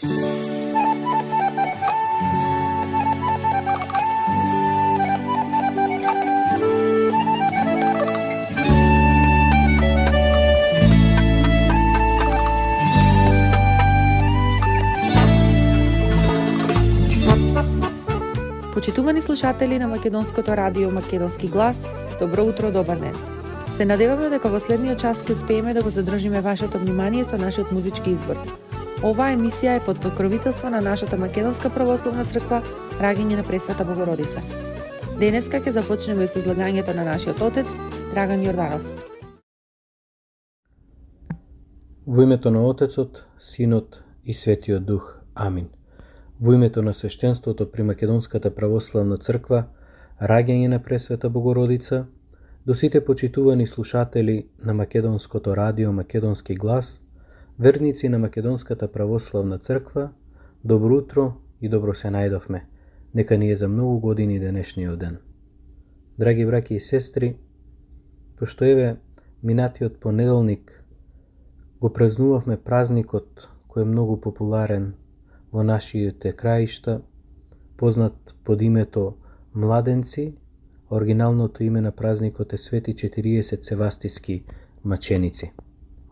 Почитувани слушатели на Македонското радио Македонски глас, добро утро, добар ден. Се надеваме дека во следниот час ќе успееме да го задржиме вашето внимание со нашиот музички избор. Оваа емисија е под покровителство на нашата Македонска православна црква Раѓање на Пресвета Богородица. Денеска ќе започнеме со излагањето на нашиот отец Драган Јорданов. Во името на Отецот, Синот и Светиот Дух. Амин. Во името на свештенството при Македонската православна црква, Раѓање на Пресвета Богородица, до сите почитувани слушатели на Македонското радио Македонски глас, верници на Македонската православна црква, добро утро и добро се најдовме. Нека ни е за многу години денешниот ден. Драги браќи и сестри, пошто еве минатиот понеделник го празнувавме празникот кој е многу популарен во нашите краишта, познат под името Младенци. Оригиналното име на празникот е Свети 40 севастиски маченици.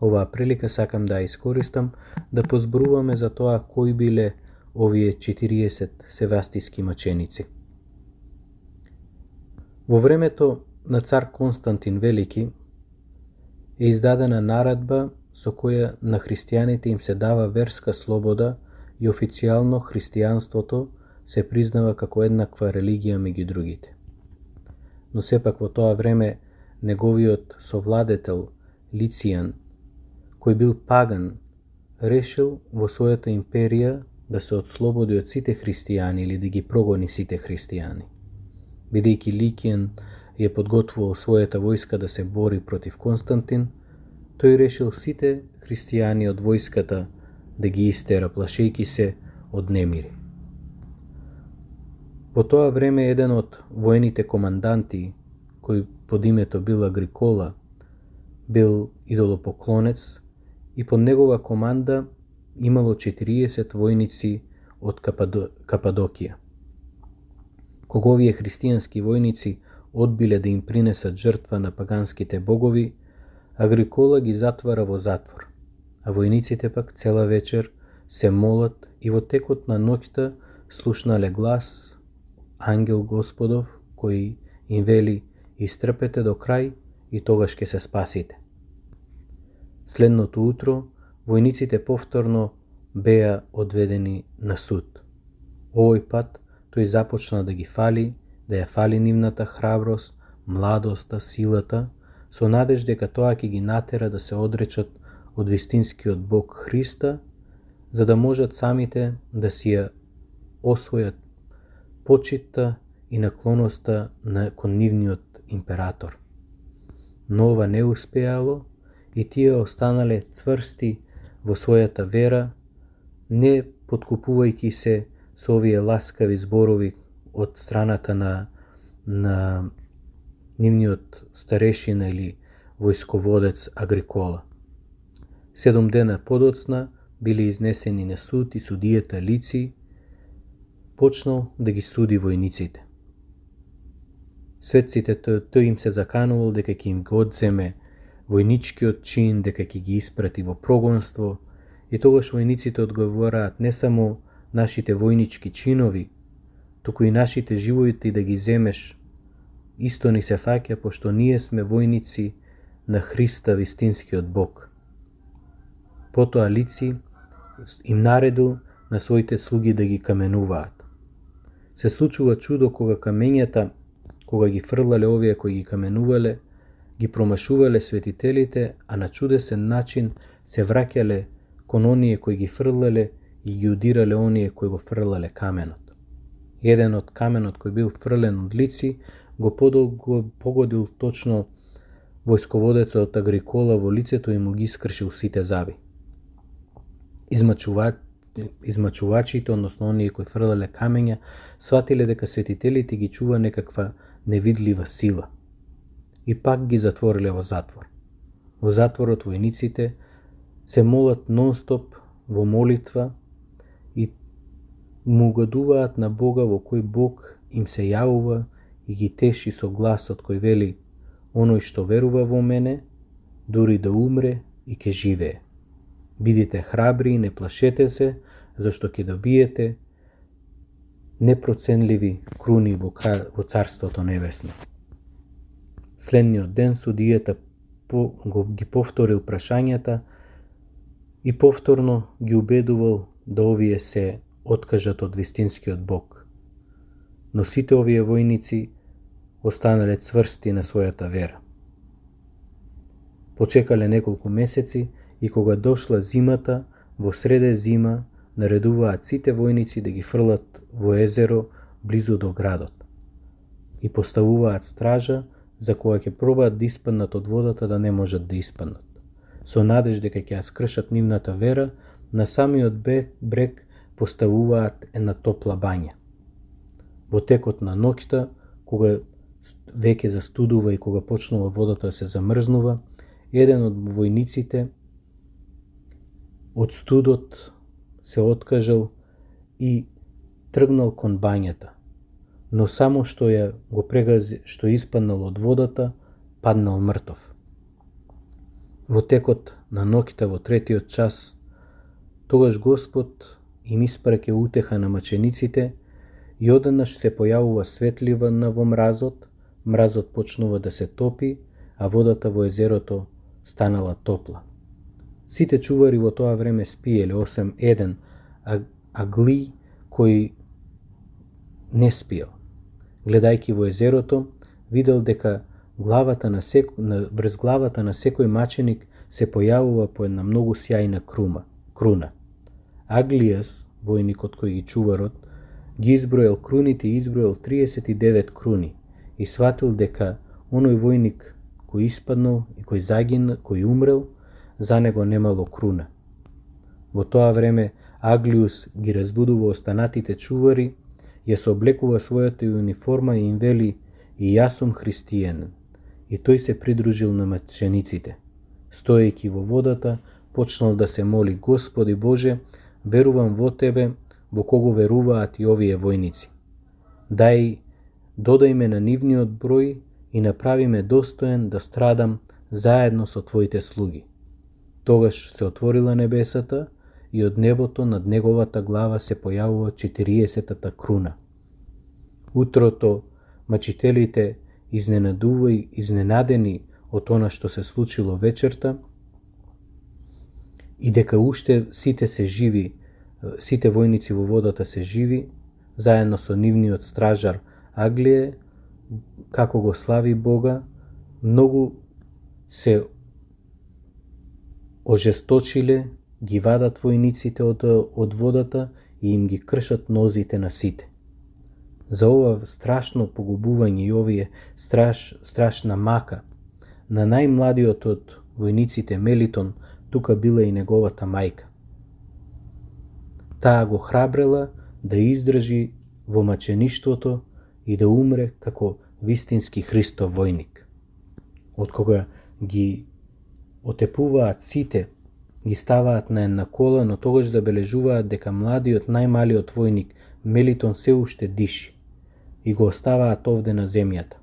Оваа прилика сакам да ја искористам да позборуваме за тоа кои биле овие 40 севастиски маченици. Во времето на цар Константин Велики е издадена наредба со која на христијаните им се дава верска слобода и официјално христијанството се признава како еднаква религија меѓу другите. Но сепак во тоа време неговиот совладетел Лицијан, кој бил паган, решил во својата империја да се отслободи од сите христијани или да ги прогони сите христијани. Бидејќи Лицијан ја подготвувал својата војска да се бори против Константин, тој решил сите христијани од војската да ги истера, плашејќи се од немири. Во тоа време еден од воените команданти, кој под името бил Агрикола, бил идолопоклонец и под негова команда имало 40 војници од Кападокија. Кога овие христијански војници одбиле да им принесат жртва на паганските богови, Агрикола ги затвара во затвор, а војниците пак цела вечер се молат и во текот на ноќта слушнале глас Ангел Господов, кој им вели: "Истрпете до крај и тогаш ќе се спасите." Следното утро, војниците повторно беа одведени на суд. Овој пат тој започна да ги фали, да ја фали нивната храброст, младоста, силата, со надеж дека тоа ќе ги натера да се одречат од вистинскиот Бог Христа, за да можат самите да си ја освојат почитта и наклоноста кон нивниот император. Но ова не успеало и тие останале цврсти во својата вера, не подкупувајќи се со овие ласкави зборови од страната на нивниот старешина или војсководец Агрикола. 7 дена подоцна биле изнесени на суд и судијата Лици почнал да ги суди војниците. Светците тој им се заканувал дека ќе им го одземе војничкиот чин, дека ќе ги испрати во прогонство, и тогаш војниците одговораат: "Не само нашите војнички чинови, туку и нашите животи да ги земеш, исто ни се фаќа, пошто ние сме војници на Христа, вистинскиот Бог." Потоа Лици им наредил на своите слуги да ги каменуваат. Се случува чудо кога камењата, кога ги фрлале овие кои ги каменувале, ги промашувале светителите, а на чудесен начин се враќале кон оние кои ги фрлале и ги удирале оние кои го фрлале каменот. Еден од каменот кој бил фрлен од Лици го погодил точно војсководецот Агрикола во лицето и му ги искршил сите заби. Измачувачите, односно оние кои фрлале камења, сватиле дека светителите ги чува некаква невидлива сила и пак ги затвориле во затвор. Во затворот војниците се молат нон-стоп во молитва му угодуваат на Бога во кој Бог им се јавува и ги теши со гласот кој вели: оној што верува во мене, дури да умре и ќе живее. Бидите храбри и не плашете се, зашто ќе добиете непроценливи круни во Царството Небесно. Следниот ден судијата ги повторил прашањата и повторно ги убедувал да овие се откажат од вистинскиот Бог. Но сите овие војници останале цврсти на својата вера. Почекале неколку месеци и кога дошла зимата, во среде зима наредуваат сите војници да ги фрлат во езеро близу до градот и поставуваат стража за кога ќе пробаат да испаднат од водата да не можат да испаднат. Со надеж дека ќе ја скршат нивната вера, на самиот брег поставуваат една топла бања. Во текот на ноќта, кога веќе застудува и кога почнува водата да се замрзнува, еден од војниците од студот се откажал и тргнал кон бањата, но само што ја го прегази, што испаднал од водата, паднал мртов. Во текот на ноќта во третиот час, тогаш Господ им испраќа утеха на мачениците и одеднаш се појавува светлина во мразот, мразот почнува да се топи, а водата во езерото станала топла. Сите чувари во тоа време спиеле, освен еден, Агли, кој не спиел. Гледајќи во езерото, видел дека врз главата на секој маченик се појавува по една многу сјајна круна. Аглијас, војникот кој ги чуварот, ги изброел круните и изброел 39 круни и сватил дека оној војник кој испаднал и кој загинал, кој умрел, за него немало круна. Во тоа време Аглиус ги разбудува останатите чувари, ја се облекува својата униформа и им вели: и јас сум христијанин. И тој се придружил на мачениците. Стоејќи во водата, почнал да се моли: Господи Боже, верувам во Тебе, во кого веруваат и овие војници. Додај ме на нивниот број и направи ме достоен да страдам заедно со Твоите слуги. Тогаш се отворила небесата и од небото над неговата глава се појавува 40-та круна. Утрото мачителите изненадени од она што се случило вечерта и дека уште сите се живи, сите војници во водата се живи, заедно со нивниот стражар Аглие, како го слави Бога, многу се ожесточиле, ги вадат војниците од водата и им ги кршат нозите на сите. За ова страшно погубување и овие страшна мака на најмладиот од војниците Мелитон, тука била и неговата мајка. Таа го храбрела да издржи во мачеништвото и да умре како вистински Христов војник. Од кога ги отепуваат сите, ги ставаат на една кола, но тогаш забележуваат дека младиот, најмалиот војник Мелитон се уште диши и го оставаат овде на земјата.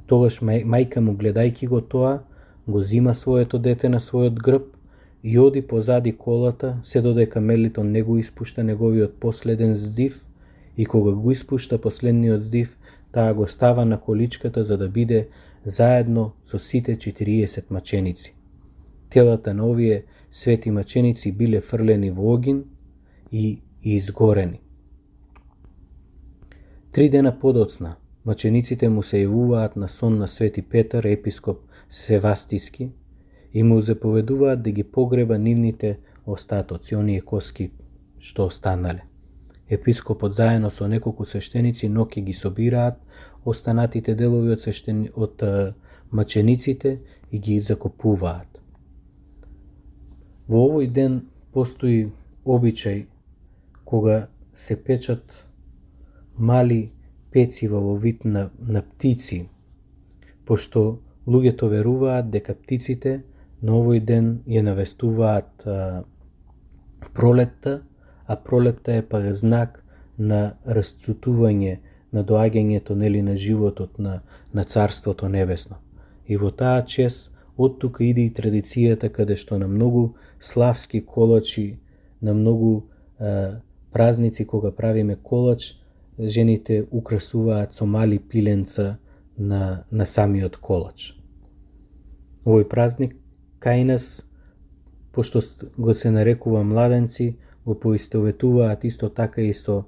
Тогаш мајка му, гледајќи го тоа, го зима своето дете на својот грб и оди позади колата, се додека Мелитон не го испушта неговиот последен здив, и кога го испушта последниот здив, таа го става на количката за да биде заедно со сите 40 маченици. Телата на овие свети маченици биле фрлени во огин и изгорени. 3 дена подоцна, мачениците му се јавуваат на сон на Свети Петар, епископ Севастиски, и му заповедуваат да ги погреба нивните остатоци, оние коски што останале. Епископот заедно со неколку свештеници ноќе ги собираат останатите делови од мачениците и ги закопуваат. Во овој ден постои обичај кога се печат мали пецива во вид на птици, пошто луѓето веруваат дека птиците на овој ден ја навестуваат пролетта, а пролетта е пак знак на расцутување, на доаѓањето на животот на Царството Небесно. И во таа чест од тука иде и традицијата каде што на многу славски колачи, на многу празници кога правиме колач, жените украсуваат со мали пиленца на самиот колач. Овој празник кај нас, пошто го се нарекува младенци, го поистоветуваат исто така и со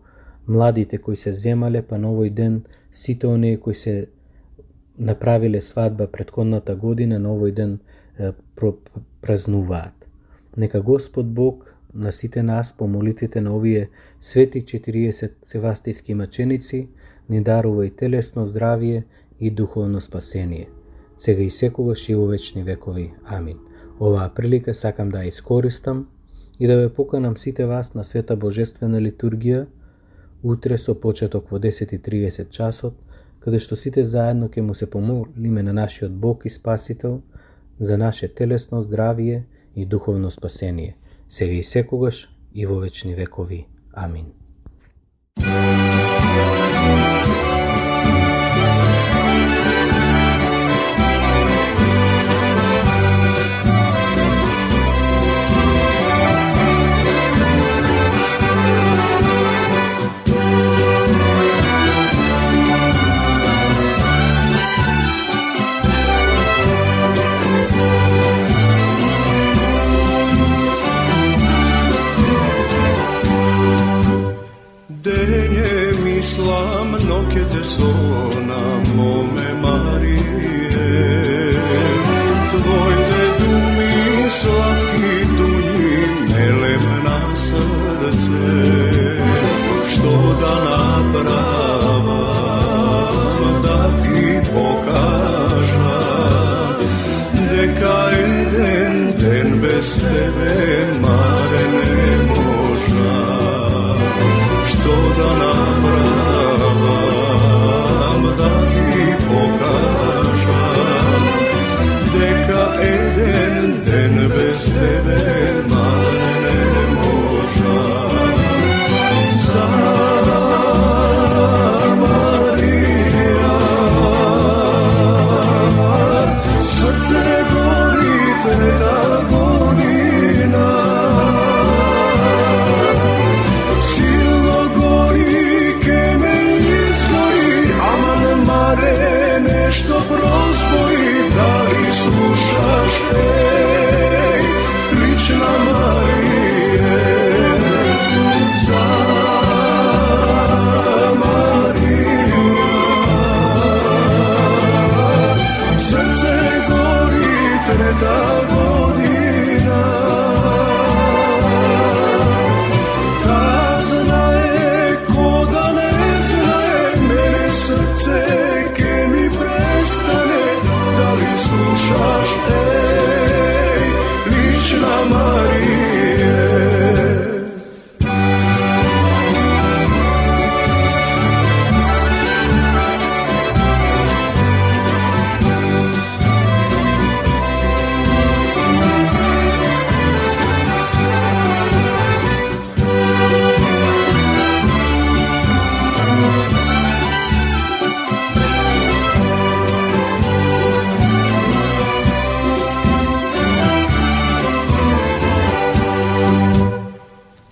младите кои се земале, па на овој ден сите оние кои се направиле свадба претходната година, на овој ден празнуваат. Нека Господ Бог на сите нас по молитвите на овие свети 40 севастијски маченици ни дарува и телесно здравие и духовно спасение. Сега и секогаш и во вечни векови. Амин. Оваа прилика сакам да ја искористам и да ве поканам сите вас на света божествена литургија утре со почеток во 10:30 часот, каде што сите заедно ќе му се помолиме на нашиот Бог и Спасител за наше телесно здравие и духовно спасение, сега и секогаш и во вечни векови. Амин.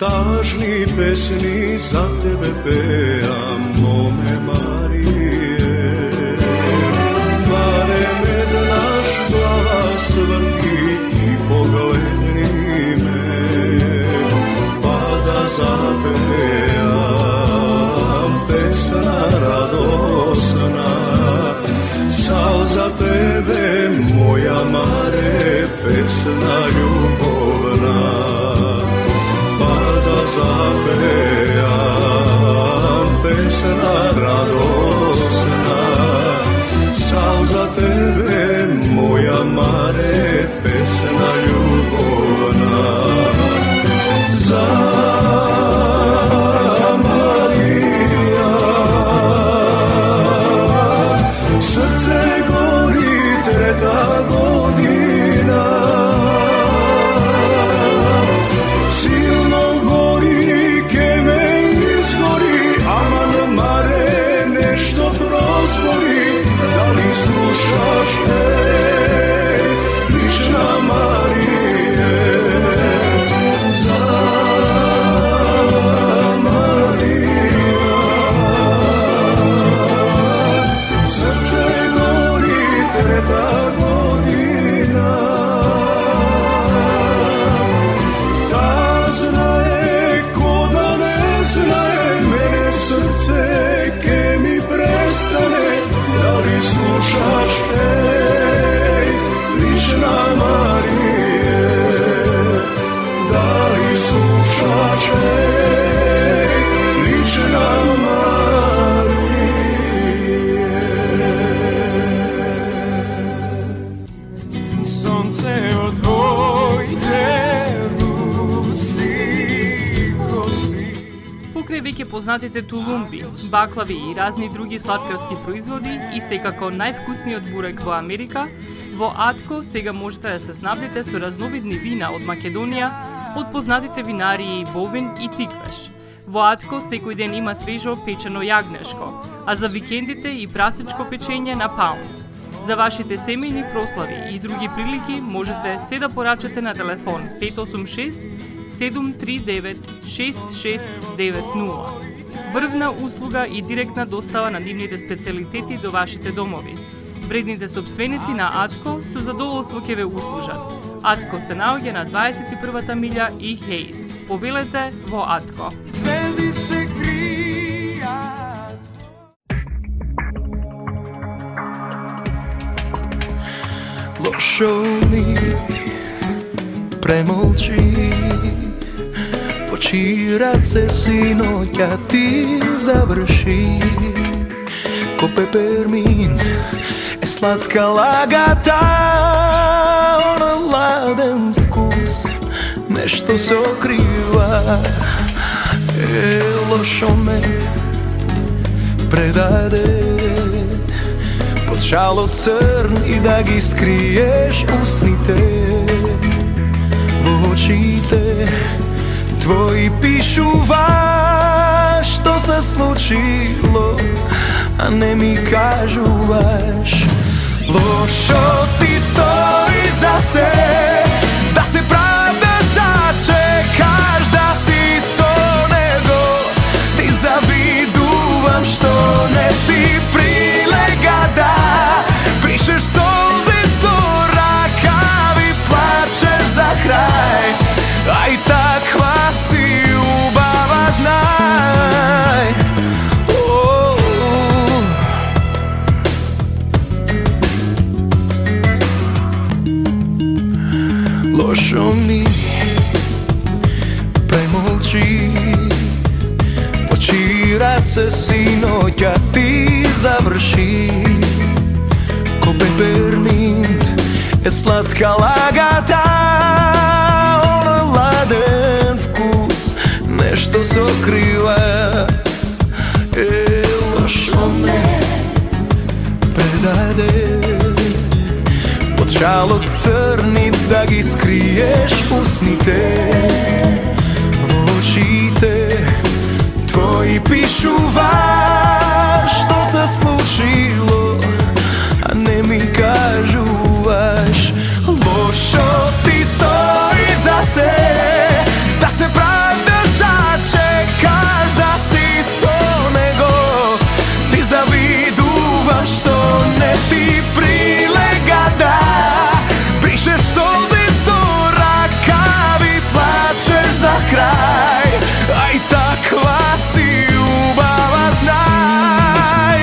Tažni pesni za tebe pejam, mome Marije. Barem naš glas vrti i pogledni me, pa da zapejam pesna radosna. Sal za tebe moja Mare, pesna ljubovna. Zapejam pesna radosna, sal za tebe moja Mare, Покрај веќе познатите тулумби, баклави и разни други сладкарски производи и секако највкусниот бурек во Америка, во Атко сега можете да се снабдите со разновидни вина од Македонија, од познатите винарии Бовин и Тиквеш. Во Атко секој ден има свежо печено јагнешко, а за викендите и прасечко печење на паунд. За вашите семејни прослави и други прилики можете се да порачате на телефон 586 739 6690. Врвна услуга и директна достава на нивните специјалитети до вашите домови. Вредните собственици на Атко со задоволство ќе ве услужат. Атко се наоѓа на 21-та милја и Хейс. Повелете во Атко. Звезди се кријат. Лошо ми премолчи, почи раце синоќа ти заврши. Ко пеперминт е сладка лагата, она ладен вкус, нешто се окрива. Лошо ме предаде, под шалот црн и да ги скриеш усните. Во очите твои пишува што се случило, а не ми кажуваш. Лошо ти стои за се, да се правдаш, а чекаш да си со него. Ти завидувам што не ти прилега да бришеш солзи со ракави, плачеш за крај. Ај таква си убава, знај. Лошо ми премолчи, почи раце синоќа ти заврши. Ко пеперминт е сладка лагата, она ладен вкус, нешто се окрива. Лошо ме предаде, под шалот црни да ги скриеш усните. Во очите твои пишува што се случило, а не ми кажуваш. Лошо ти стои за се, да се правдаш, а чекаш да си со него. Ти завидувам што не ти прилега да бришеш солзи со ракави, плачеш за крај. Ај таква си убава, знај.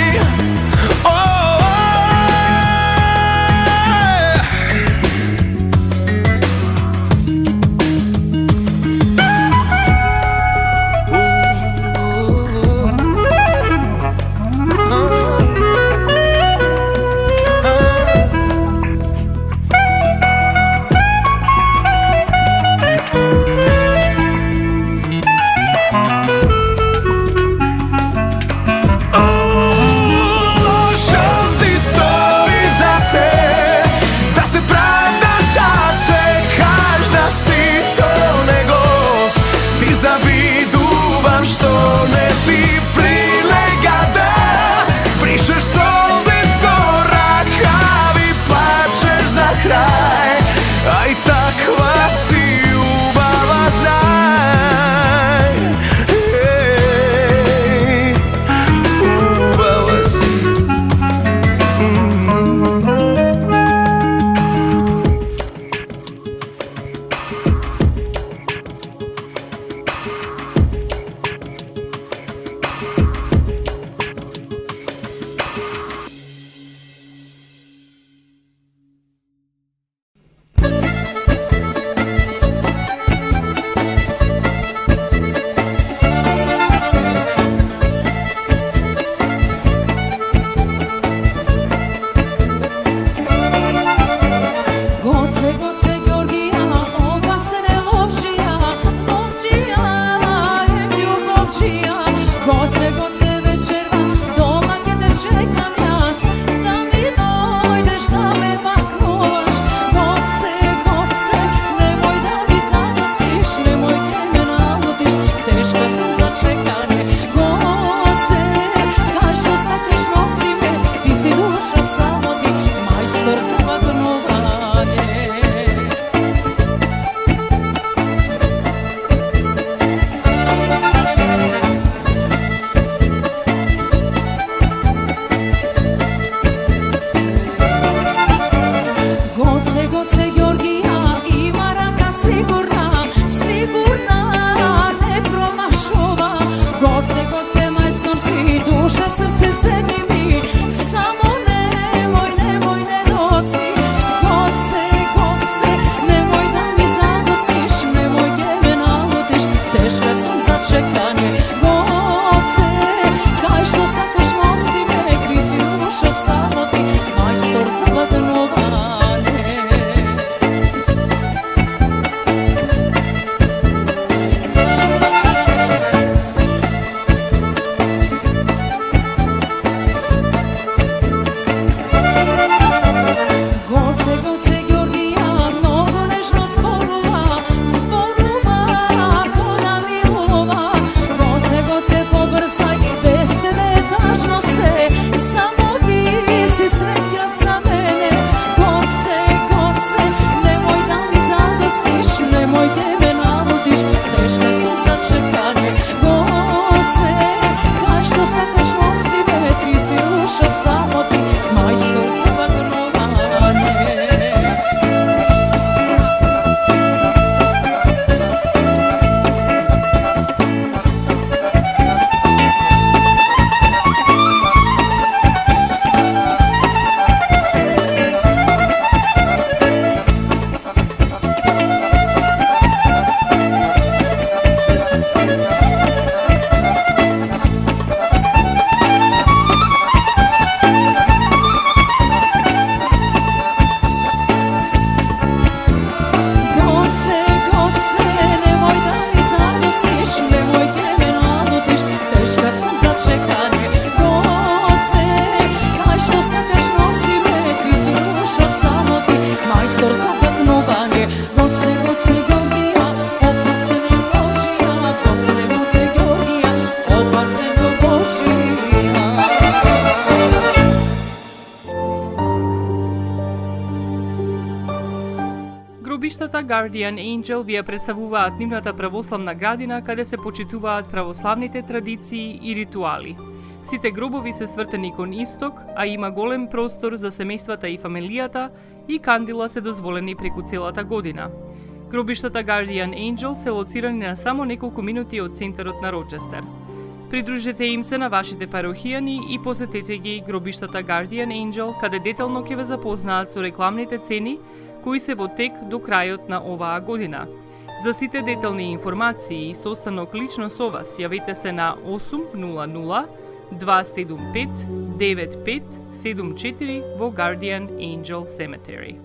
Завидувам што не ти прилега да бришеш солзи со ракави, плачеш за крај. Ај таква си убава, знај. Убава си. goce večera, doma gdje te čekam jas, da mi dojdeš, da me maknovaš. Goce, nemoj da mi zadostiš, nemoj te me nalutiš, teška sam za čekanje. Goce, kaj što sakaš nosi me, ti si dušo samo ti, majstor za vagnovanje. Goce, Georgija, ima raka sigurna, ne promašova. Goce, majstor si, duša, srce, sebi mi, samo nemoj, ne doci. Goce, nemoj da mi zadostiš, nemoj gdje me nalutiš, teška sam za čekanje. Goce, kaj što sakaš nosi me, ti si dušo samo ti, majstor za vagnovanje. Goce, Georgija, mnogo nežno zborova, ko da milova. Goce, pobrzaj, bez tebe tažno se, samo ti si sretja za mene. Goce, nemoj da mi zadostiš, nemoj te me nalutiš, teška sam za čekanje. Goce, kaj što sakaš nosi me, ti si dušo samo ti, majstor za vagnovanje. Goce, nemoj da mi zadostiš, nemoj te me nalutiš, teška sam za čekanje. Goce, kaj što sakaš nosi me, ti si dušo samo ti, majstor za vagnovanje. Goce, Georgija, opasen je Božija, goce, Georgija, opasen je Božija. Гробиштата Guardian Angel ви ја представуваат нивната православна градина каде се почитуваат православните традиции и ритуали. Сите гробови се свртени кон исток, а има голем простор за семејствата и фамилијата и кандила се дозволени преку целата година. Гробиштата Guardian Angel се лоцирани на само неколку минути од центарот на Рочестер. Придружете им се на вашите парохијани и посетете ги гробиштата Guardian Angel, каде детално ќе ве запознаат со рекламните цени кои се во тек до крајот на оваа година. За сите детални информации и состанок лично со вас, јавете се на 800 275 9574 во Guardian Angel Cemetery.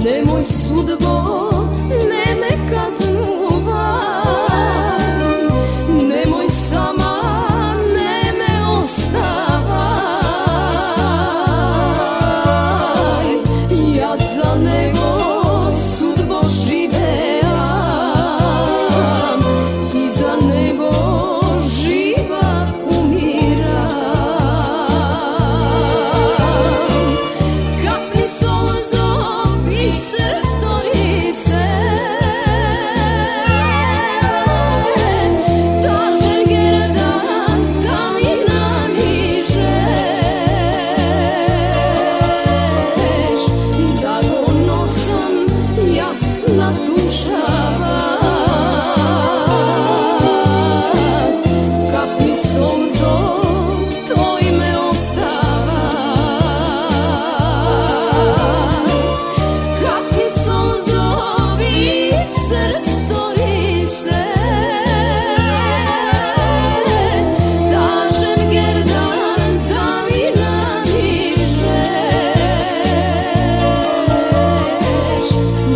Nemoj sudbo, ne me kaznuvaj, nemoj sama, ne me ostavaj. Ja za nego sudbo živeam i za nego živa umiram. Kapni solzo, biser stori se, tažen gerdan, tamina nižeš, da go nosam jasna dušava. Kapni solzo, to ime ostava. Kapni solzo, biser stori se, tažen gerdan, tamina nižeš,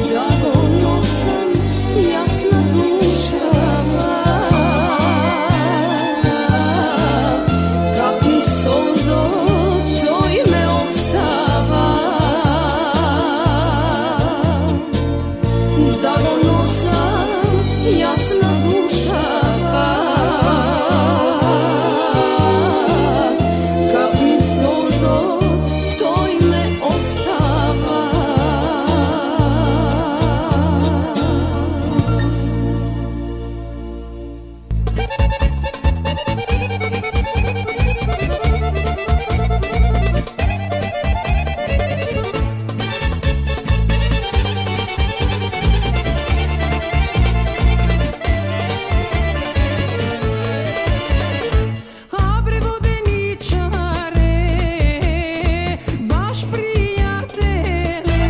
da go nosam jasna dušava. Kapni solzo, to ime ostava, da go nosam jasna dušava. Kapni solzo, to ime ostava. Abre vodeničare, baš prijatele,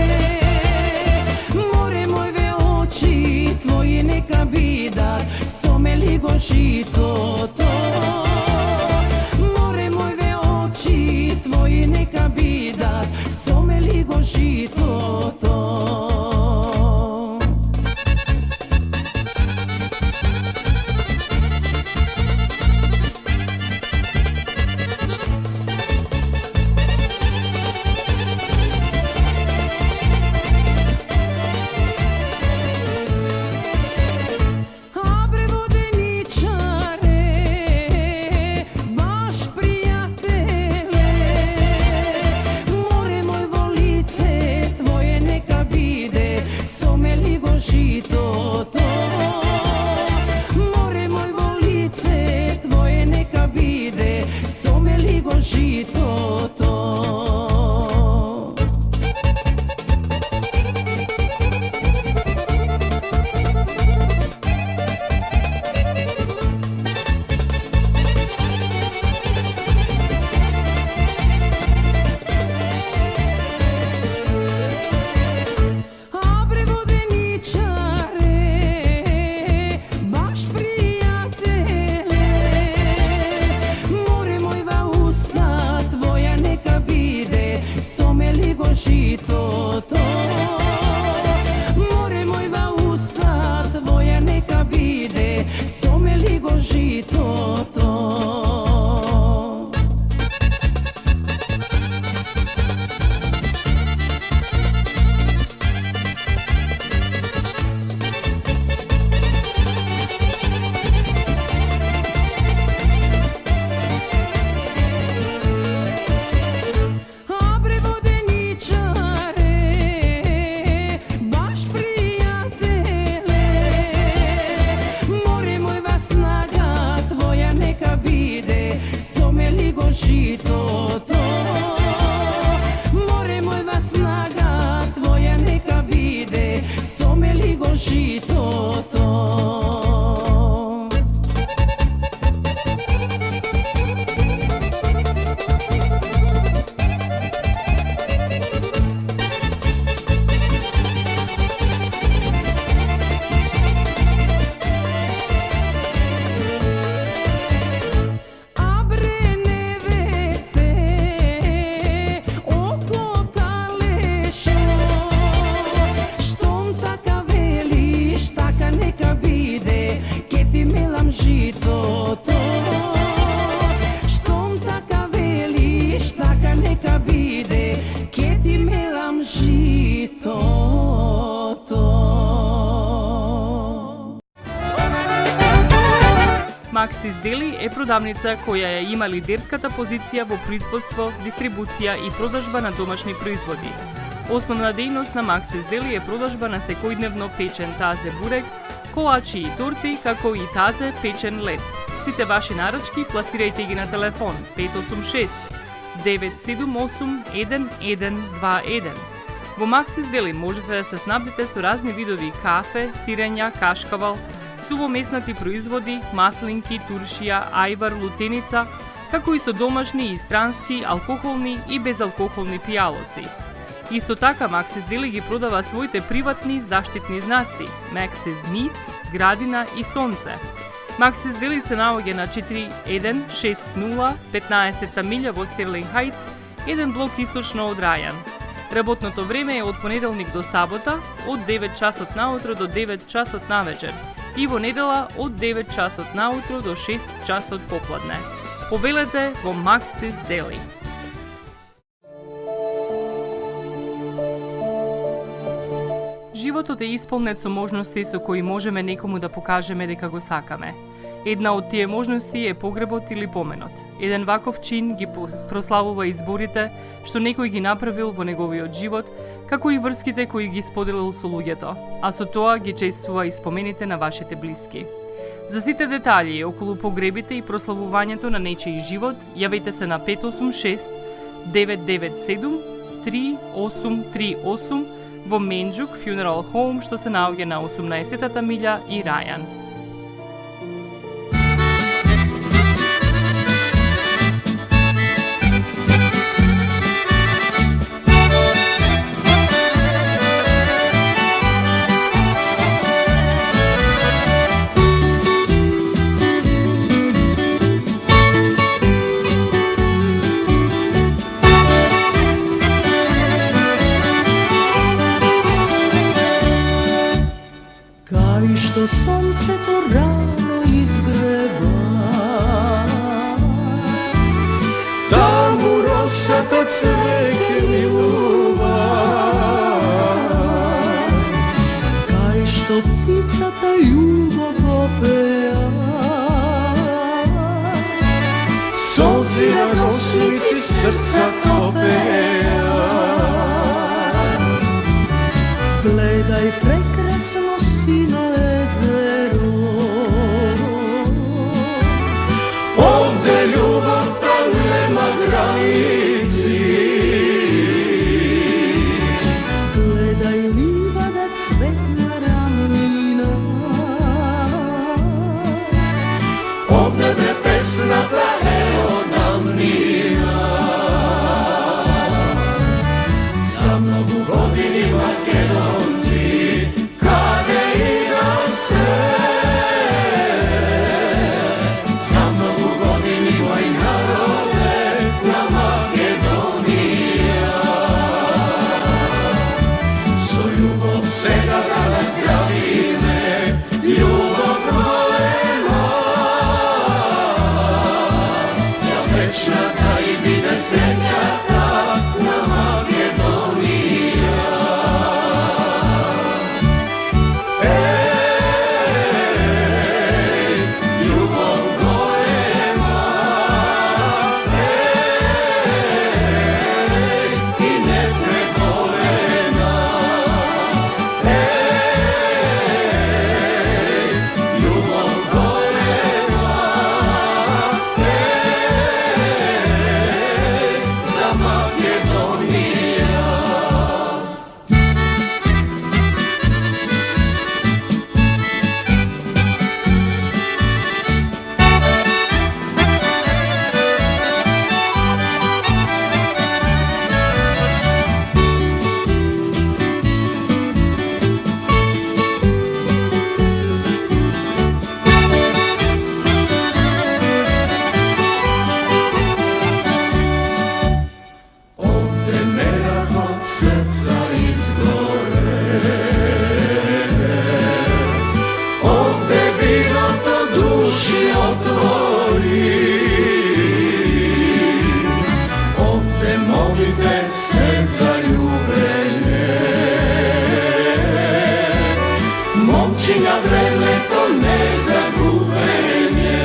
more moje oči tvoje neka bidat, someli go žito to. More moje oči tvoje neka bidat, someli go žito to. Abre vodeničare, baš prijatele, more moj volice tvoje neka bidat. Maxis Deli е продавница која ја има лидерската позиција во производство, дистрибуција и продажба на домашни производи. Основна дејност на Maxis Deli е продажба на секојдневно печен тазе бурек, колачи и торти, како и тазе печен лед. Сите ваши нарачки пласирајте ги на телефон 586 978 1121. Во Maxis Deli можете да се снабдите со разни видови кафе, сирења, кашкавал, сувомеснати производи, маслинки, туршија, ајвар, лутеница, како и со домашни и странски, алкохолни и безалкохолни пијалоци. Исто така Maxis Deli ги продава своите приватни заштитни знаци Maxis Meats, Градина и Сонце. Maxis Deli се наоѓа на 4160 15-та милја во Стерлинг Хајтс, еден блок источно од Рајан. Работното време е од понеделник до сабота, од 9 часот наутро до 9 часот навечер и во недела од 9 часот наутро до 6 часот попладне. Повелете во Maxis Deli. Животот е исполнет со можности со кои можеме некому да покажеме дека го сакаме. Една од тие можности е погребот или поменот. Еден ваков чин ги прославува изборите што некој ги направил во неговиот живот, како и врските кои ги споделил со луѓето, а со тоа ги чествува и спомените на вашите блиски. За сите детали околу погребите и прославувањето на нечиј живот, јавете се на 586 997 3838 во Менџук Funeral Home, што се наоѓа на 18-та милја и Рајан. Кај што сонцето рано изгрева, Таму росата цвеќе милува. кај што птицата љубово пеа, Солзи радосници срца топеа. гледај прекрасно сино езеро, Овде љубовта нема граници. гледај ливада цветна рамнина, Овде бе песната е одамнина. За многу години македонци, каде и да се, за многу години мој народе на Македонија. Со љубов сега да наздравиме, љубов голема, за вечната и биде среќата на Македонија. Љубов голема, и непреболена. Љубов голема, за Македонија. Овде мерак од срца изгоре, овде виното души отвори, овде молите се за љубење. Момчиња времето не загубење.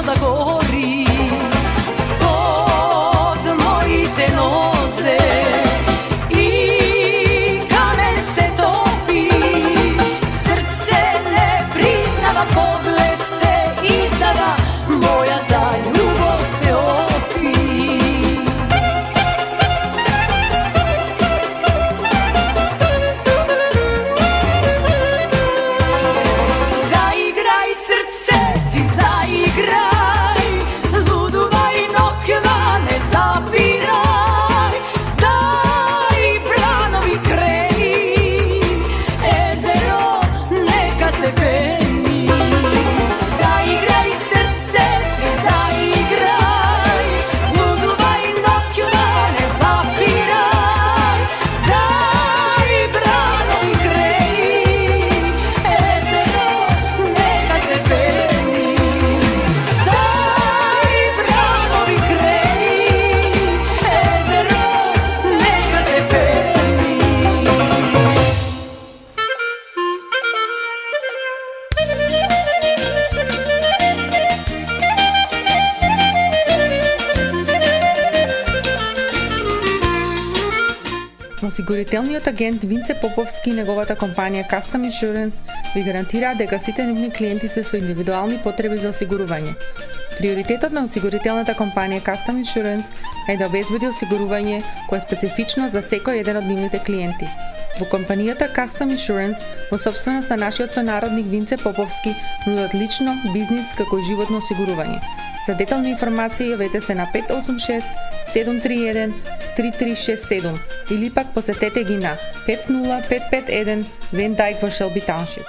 da gori pod mojite noze i kamen se topi, srce ne priznava, pogled te izdava, moja da ljubav te opi. Zaigraj srce ti, zaigraj, luduvaj nokva ne zapiraj, daj branovi kreni, jezero neka se peni. Zaigraj srce ti, zaigraj, luduvaj nokva ne zapiraj, daj branovi kreni, jezero neka se peni. Daj branovi kreni, jezero neka se peni. Осигурителниот агент Винце Поповски и неговата компанија Custom Insurance ви гарантираат дека сите нивни клиенти се со индивидуални потреби за осигурување. Приоритетот на осигурителната компанија Custom Insurance е да обезбеди осигурување кое е специфично за секој еден од нивните клиенти. Во компанијата Custom Insurance, во собственост на нашиот сонародник Винце Поповски, нудат лично, бизнис како и животно осигурување. За детални информации јавете се на 586 731 3367 или пак посетете ги на 50551 Van Dyke во Shelby Township.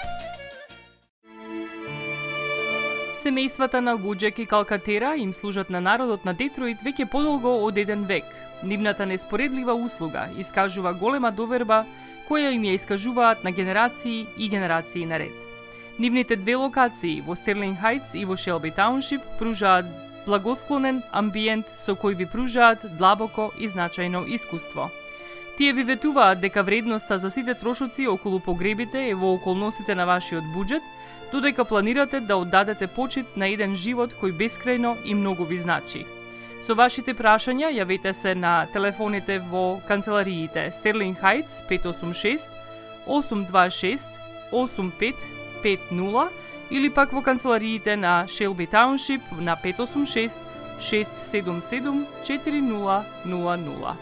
Семејствата на Вуџек и Калкатера им служат на народот на Детройт веќе подолго од еден век. Нивната неспоредлива услуга искажува голема доверба која им ја искажуваат на генерации и генерации наред. Нивните две локации во Стерлинг Хајтс и во Шелби Тауншип пружаат благосклонен амбиент со кој ви пружаат длабоко и значајно искуство. Тие ви ветуваат дека вредноста за сите трошоци околу погребите е во околностите на вашиот буџет, додека планирате да оддадете почит на еден живот кој бескрајно и многу ви значи. Со вашите прашања јавете се на телефоните во канцелариите Стерлинг Хајтс 586 826 8550 или пак во канцелариите на Шелби Тауншип на 586 677 4000.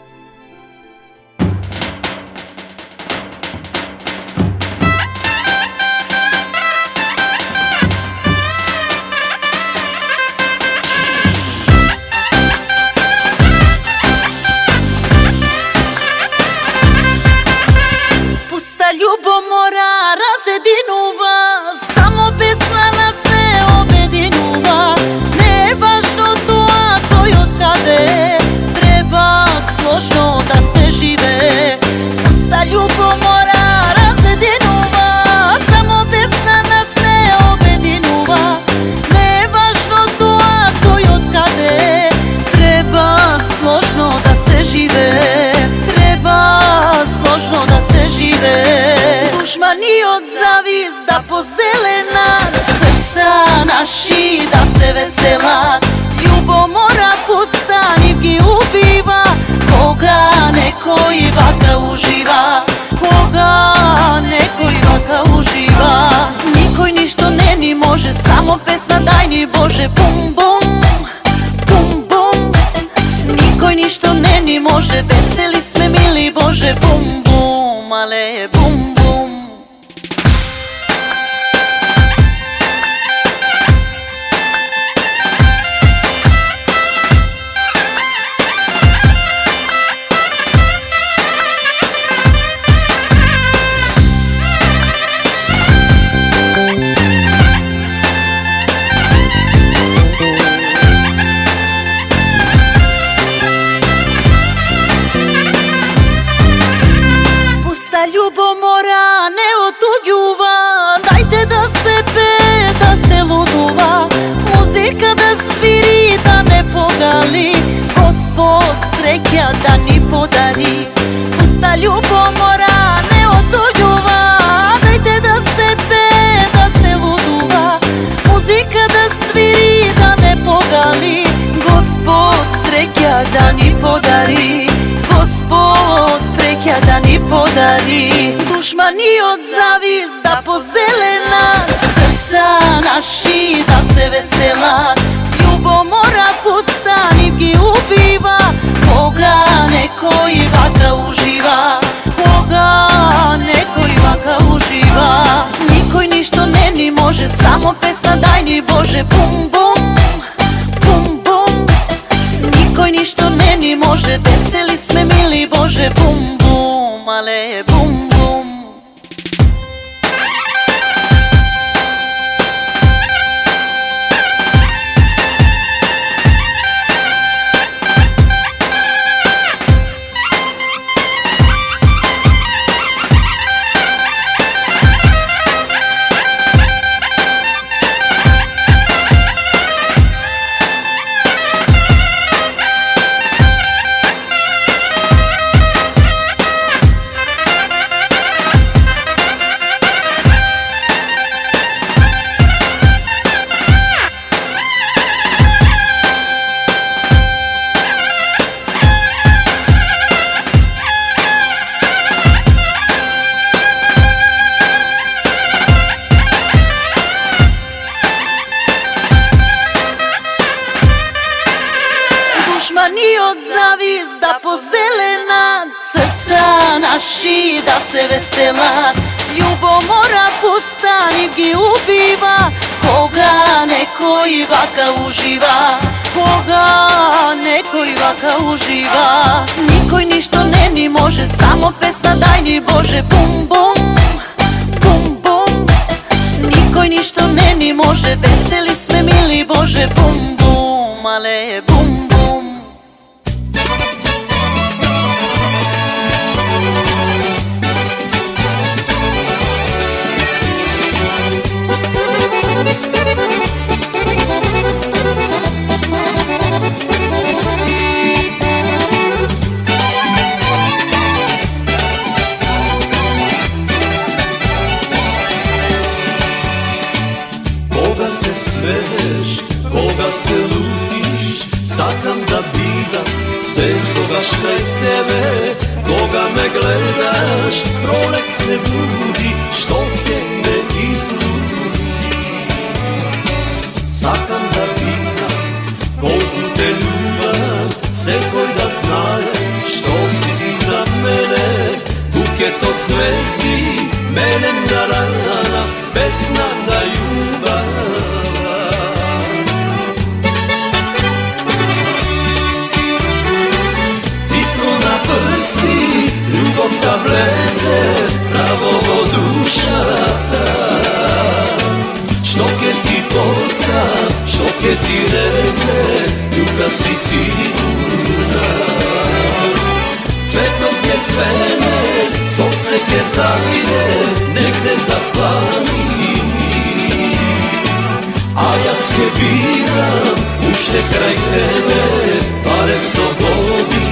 Ljubomora razjedinува, само песна нас не обединува. Не е важно тоа кој од каде, треба сложно да се живее. Пуста ljubomora разjedинува, само песна нас не обединува. Не е важно тоа кој од каде, треба сложно да се живее. Треба сложно да се живее. Душманиот завис да позеленат, срца наши да се веселат. Љубомора пуста нив ги убива, кога некој вака ужива. Кога некој вака ужива. Никој ништо не ни може, само песна дај ни Боже. Бум бум, бум бум. Никој ништо не ни може, весели сме мили Боже. Бум бум, але бум бум. Ljubomora ne otuđuva, dajte da se pe, da se ludува. Muzika da sviri, da ne pogali, Gospod sreća da ni podari. Pusta ljubomora ne otuđuva, dajte da se pe, da se ludува. Muzika da sviri, da ne pogali, da ni podari, Gospod sreća da ni podari. Dušmani od zavizda pozelena, srca naši da se vesela. Ljubomora pusta nitki ubiva, koga neko i vaka uživa, koga neko i vaka uživa. Nikoj ništo ne ni može, samo pesna daj ni Bože, bum bum, bum bum. Nikoj ništo ne ni može, veseli sme mili Bože, bum bum, ale bum bum. Dušmani od zavizda pozelena, srca naši da se vesela. Ljubomora pusta nitki ubiva, koga neko i vaka uživa, koga neko i vaka uživa. Nikoj ništo ne ni može, samo pesna daj ni Bože, bum bum, bum bum. Nikoj ništo ne ni može, veseli sme mili Bože, bum bum, ale bum bum. Koga se smeješ, koga se lutiš, sakam da bidam sve koga štre tebe. Koga me gledaš, prolet se budi, što te ne izludi. Sakam da bidam kolku te ljubav, se koj da znaje što si ti za mene. Buket od zvezdi, mene na rana, pesna na ljubav. Titko na prsti, ljubov ta vleze, pravo dušata. Što ke ti torka, što ke ti reze, ljuka si sigurna. Cvetok je svene, sonce ke zajde, negde zaplani. A ja ske biram, ušte kraj tebe, barem 100 godina.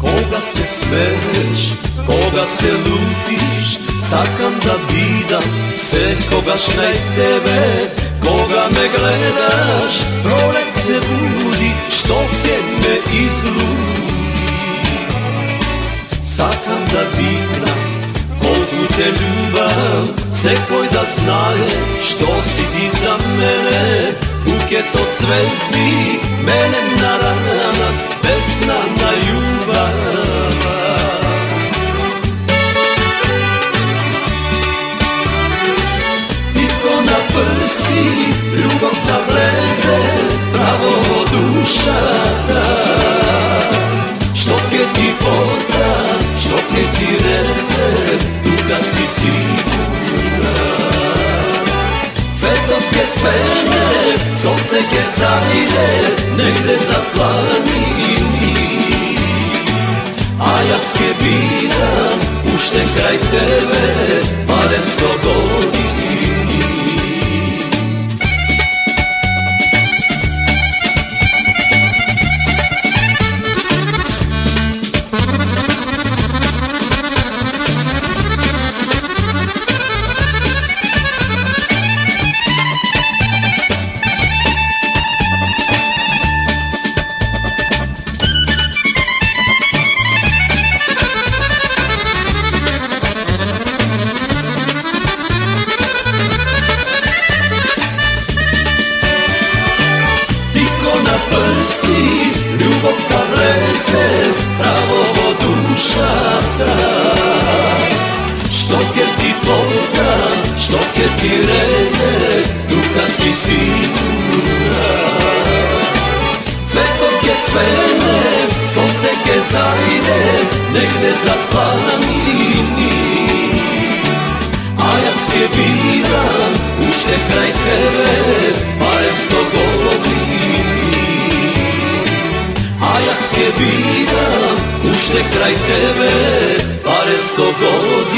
Koga se smeješ, koga se lutiš, sakam da bidam sve koga štraj tebe. Koga me gledaš, prolet se budi, što te me izludi. Sakam da bidam kolku te ljubav, se koj da znaje što si ti za mene. Buket od zvezdi, mene na rana, pesna na ljubav. Titko na prsti, ljubav ta vleze, pravo dušata. Što ke ti porta, što ke ti reze, tuga si sigurna. Cvetok ke svene, sonce ke zajde, negde zaplani. A ja ske biram, kraj tebe barem 100 godina. Ljubov ta vleze pravo od dušata. Što ker ti poda, što ker ti reze, duka si sigurna. Cvetok je svene, sonce ke zajde, negde za planini. A ja se biram, ušte kraj tebe, barem 100 godina. A ja se biram, ušte kraj tebe, barem 100 godina.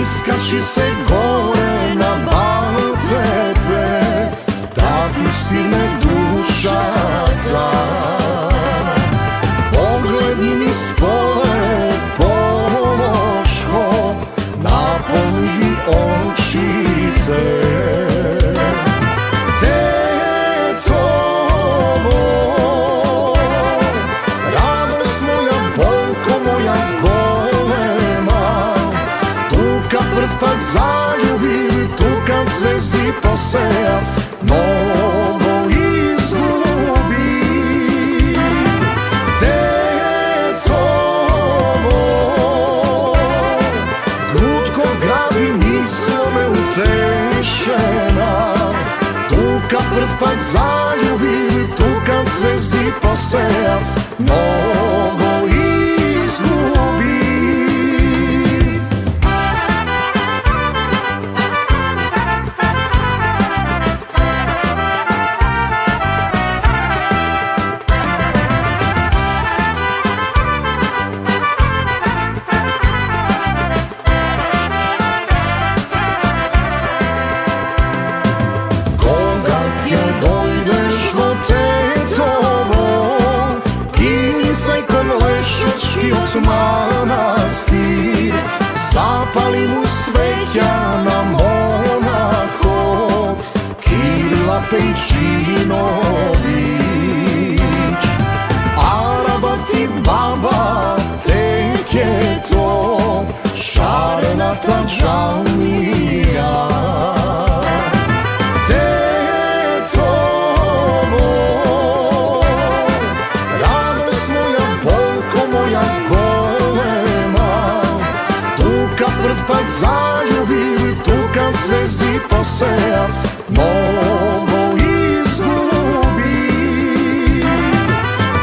Iskači se gore na bal tebe, da ti stigne duša ta. Pogledni mi spole ponoško, napolji oči te. Kad zaljubi, tu kad zvezdi poseja, mnogo izgubi. Tetovo, grudko gradi mislome utešena. Tu kad prpad zaljubi, tu kad zvezdi poseja, mnogo izgubi. Od manastir zapali mu sveća na monaho Kirila Pejčinović. Araba ti baba, tek je to šarena ta džamija. Prpad zaljubi, tu kad zvezdi poseja, mnogo izgubi.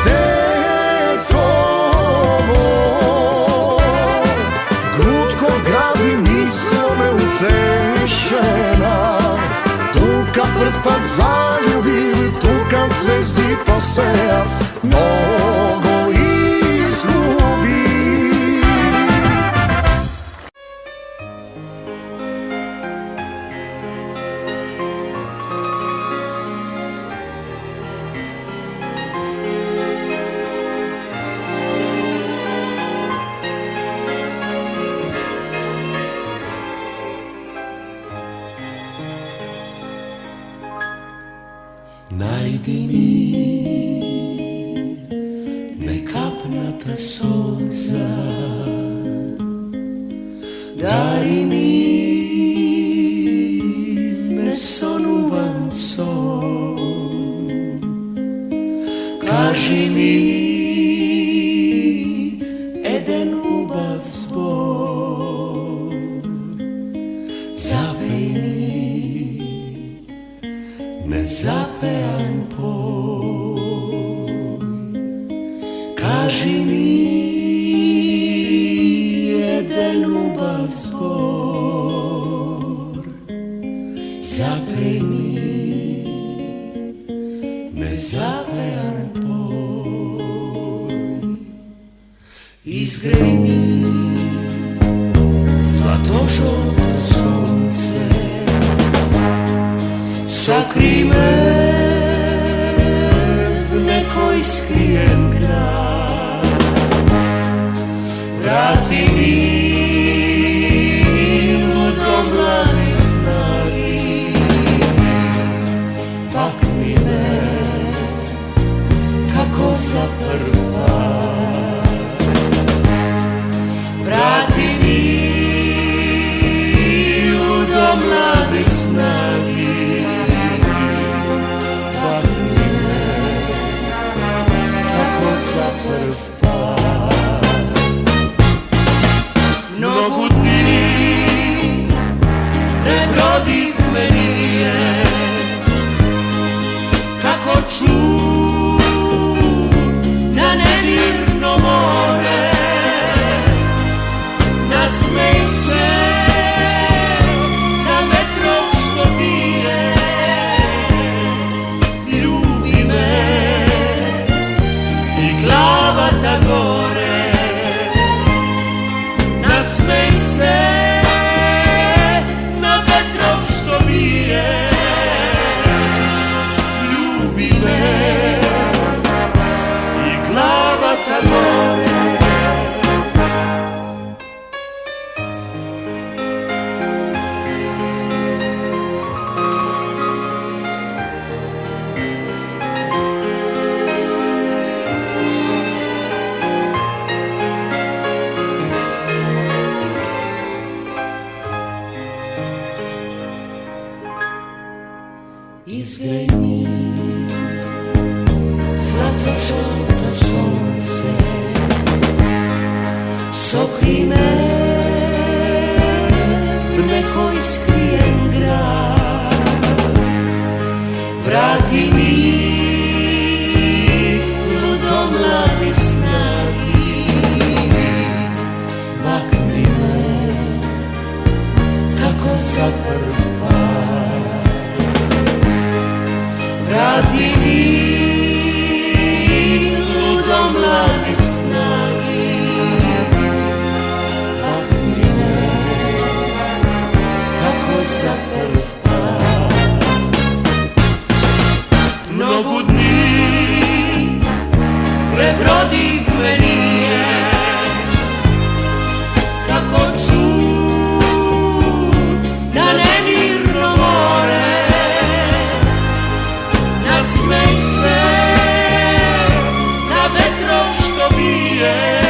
Tetovo, grudko gradi mislome utešena. Tu kad prpad zaljubi, tu kad zvezdi poseja, mnogo izgubi. Najdi mi nekapnata solza, dari mi nesonuvan son, kaži mi Kaži mi jedan ljubav zbor, zapej mi nezapejan poj, izgrej mi zlato-žoto sunce, sakri me v nekoj skrijen grad, vrati mi do mlade snagi, makni me kako za prv put, vrati mi do mlade snagi, makni me kako za prv put. Mnogo dni prebrodim menije, kako ću na nemirno more, nasmej se na vetrov što bije, ljubi me i glava ta gore, nasmej se na vetrov što bije, ljubi me i glava ta gore. Izgrej mi zlato-žoto sunce, sokri me v nekoj skrijen grad, vrati mi do mlade snagi, makni me kako za prv put, vrati mi do mlade snagi, makni me kako za prv put. Mnogo dni prebrodim menije, kako ću na nemirno more, nasmej se na vetrov što bije,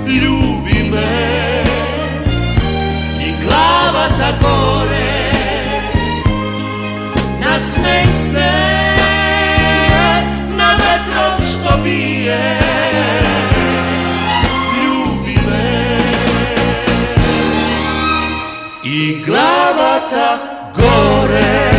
ljubi me i glava ta gore, nasmej se na vetrov što bije, ljubi me i glava ta gore.